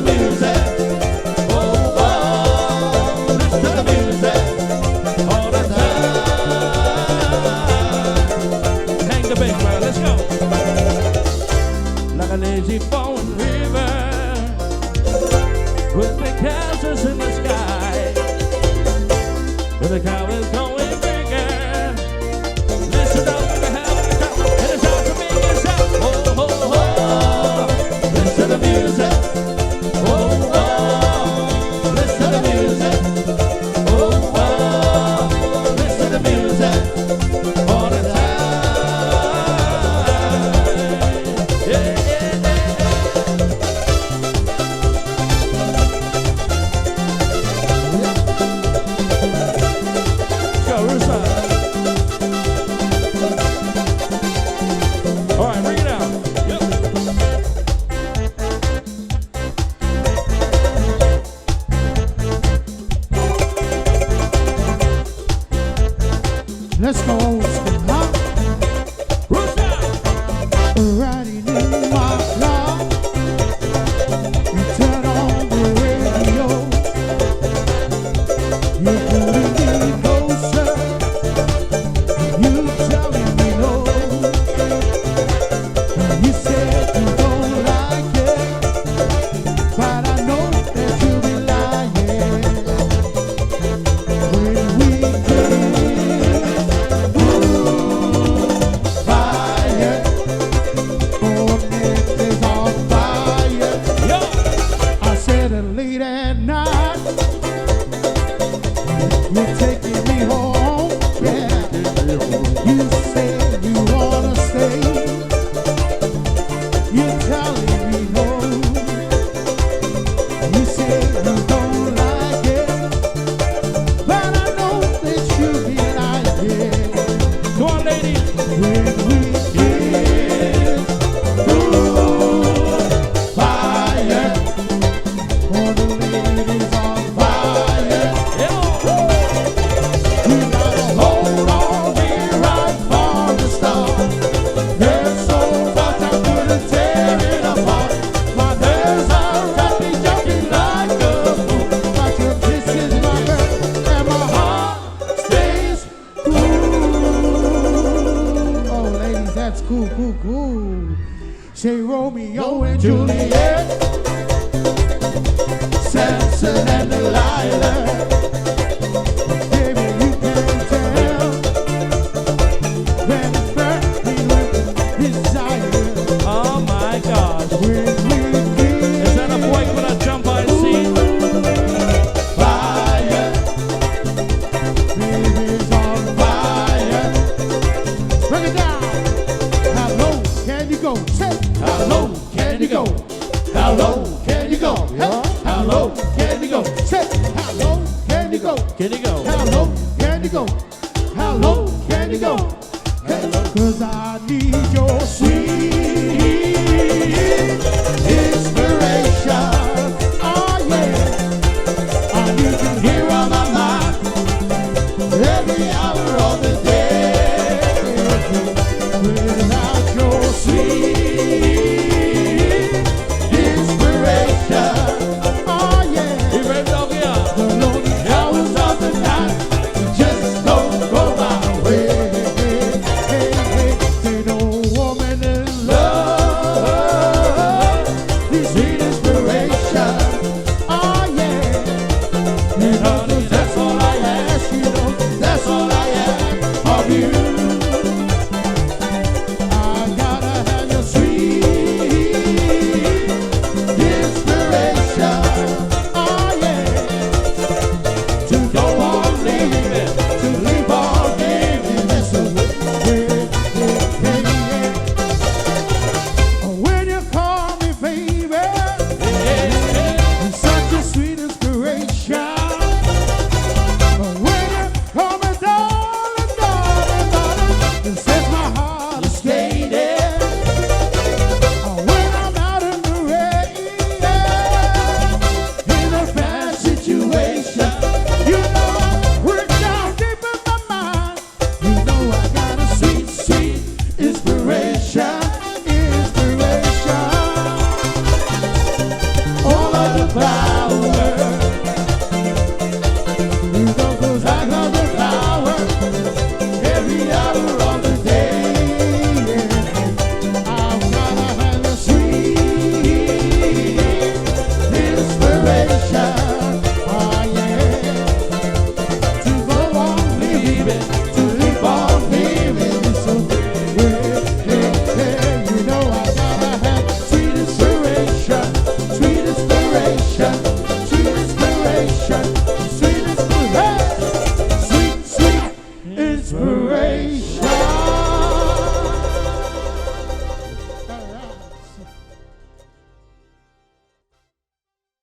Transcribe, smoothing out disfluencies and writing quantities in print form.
the music. Oh, oh, listen to the music all the time. Hang the bass, man. Let's go. Like a lazy flowing river with the castles in the sky, with the cow is going bigger. Listen up to the hell of the crowd, and it's out to me, it's out. Oh, oh, oh, listen to the music. Oh, oh, listen to the music. Oh, oh, listen to the music all the time. Yeah, yeah, yeah. Go, Rusa. All right, bring it out. Yep. Let's go old school, huh? Rusa. Riding in my car, you turn on the radio. You're pulling me closer, you telling me no. You said you don't like it, but I know that you be lying. When we kiss, fire, oh, is on fire. Yo. I said late at night, you're taking me home, yeah. You said you wanna stay, you're telling me no. You said you don't like it, but I know that you be lying. Come on, ladies. When we kiss, ooh, fire, all the ladies on fire. Yo. We gotta hold on, be right from the start. There's so much I couldn't tear it apart. My nerves are rapid, jumping like a fool. But your kisses, my girl, and my heart stays cool. Oh, ladies, that's cool, cool, cool. Say Romeo and Juliet, Samson and Delilah. Baby, you can tell when it's burning with desire. Oh my gosh. When we kiss, Is that a boy with a jump I see? fire, baby's on fire. Bring it down. How low can you go? Say, how low can you go? How low can you go? Hey, how low can you go? Say, how low can you go? Can you go? How low can you go? How low can you go? Hey, 'cause I need your sweet inspiration. Oh yeah, I need you here on my mind every hour of the day. Without your sweet inspiration, oh yeah. You ready to go? The lonely hours of the night just don't go my way. Hey, hey, say no woman is fire.